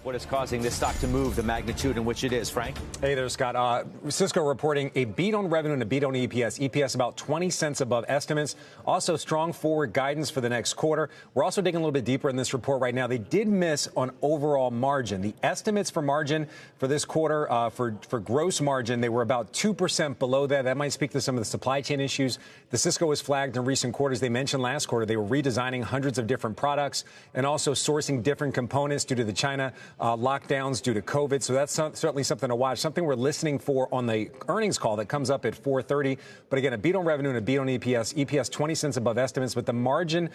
What is causing this stock to move the magnitude in which it is, Frank? Hey there, Scott. Cisco reporting a beat on revenue and a beat on EPS. EPS about 20 cents above estimates. Also strong forward guidance for the next quarter. We're also digging a little bit deeper in this report right now. They did miss on overall margin. The estimates for margin for this quarter, for gross margin, they were about 2% below that. That might speak to some of the supply chain issues the Cisco was flagged in recent quarters. They mentioned last quarter they were redesigning hundreds of different products and also sourcing different components due to the China lockdowns due to COVID. So that's certainly something to watch, something we're listening for on the earnings call that comes up at 4:30. But again, a beat on revenue and a beat on EPS. EPS 20 cents above estimates, but the margin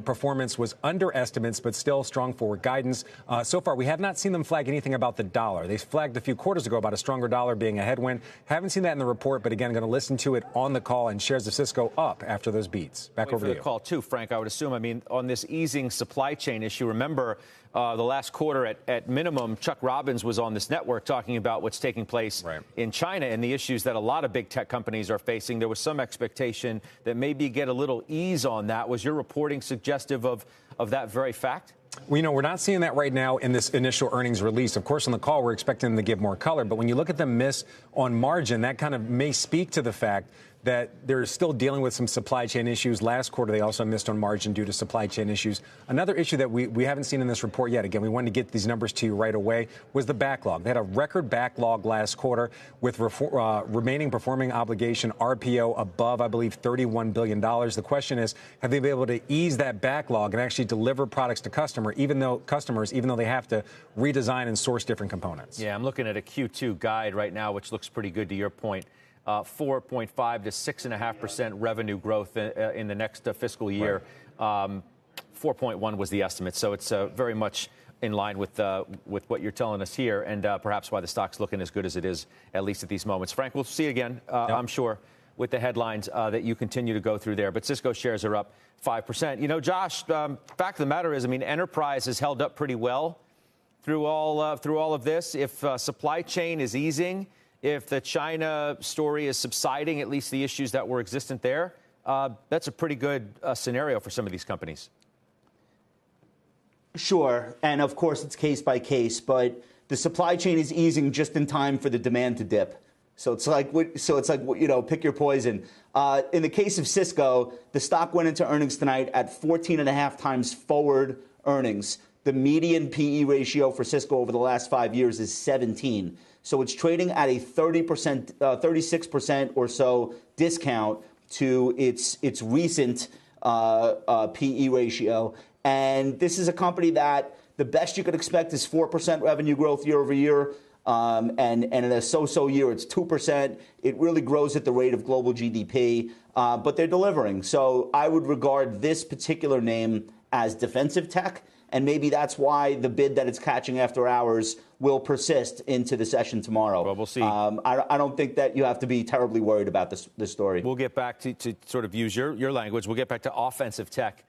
performance was under estimates, but still strong forward guidance. So far, we have not seen them flag anything about the dollar. They flagged a few quarters ago about a stronger dollar being a headwind. Haven't seen that in the report, but again, going to listen to it on the call, and shares of Cisco up after those beats. Back over to you. The call too, Frank. I would assume. I mean, on this easing supply chain issue, remember the last quarter at minimum, Chuck Robbins was on this network talking about what's taking place in China and the issues that a lot of big tech companies are facing. There was some expectation that maybe get a little ease on that. Was your reporting suggestive of that very fact? Well, we're not seeing that right now in this initial earnings release. Of course, on the call, we're expecting them to give more color. But when you look at the miss on margin, that kind of may speak to the fact that they're still dealing with some supply chain issues. Last quarter, they also missed on margin due to supply chain issues. Another issue that we haven't seen in this report yet, again, we wanted to get these numbers to you right away, was the backlog. They had a record backlog last quarter with remaining performing obligation, RPO, above, I believe, $31 billion. The question is, have they been able to ease that backlog and actually deliver products to customers, even though they have to redesign and source different components? Yeah, I'm looking at a Q2 guide right now, which looks pretty good to your point. 4.5 to 6.5% revenue growth in the next fiscal year. 4.1 was the estimate, so it's very much in line with what you're telling us here, and perhaps why the stock's looking as good as it is, at least at these moments. Frank, we'll see you again, I'm sure, with the headlines that you continue to go through there. But Cisco shares are up 5%. Josh, fact of the matter is, I mean, enterprise has held up pretty well through all of this. If supply chain is easing, if the China story is subsiding, at least the issues that were existent there, that's a pretty good scenario for some of these companies. Sure. And of course, it's case by case. But the supply chain is easing just in time for the demand to dip. So it's like, pick your poison. In the case of Cisco, the stock went into earnings tonight at 14.5 times forward earnings. The median PE ratio for Cisco over the last 5 years is 17. So it's trading at a 36% or so discount to its recent PE ratio. And this is a company that the best you could expect is 4% revenue growth year over year. And in a so-so year, it's 2%. It really grows at the rate of global GDP, but they're delivering. So I would regard this particular name as defensive tech. And maybe that's why the bid that it's catching after hours will persist into the session tomorrow. Well, we'll see. I don't think that you have to be terribly worried about this story. We'll get back to sort of use your language. We'll get back to offensive tech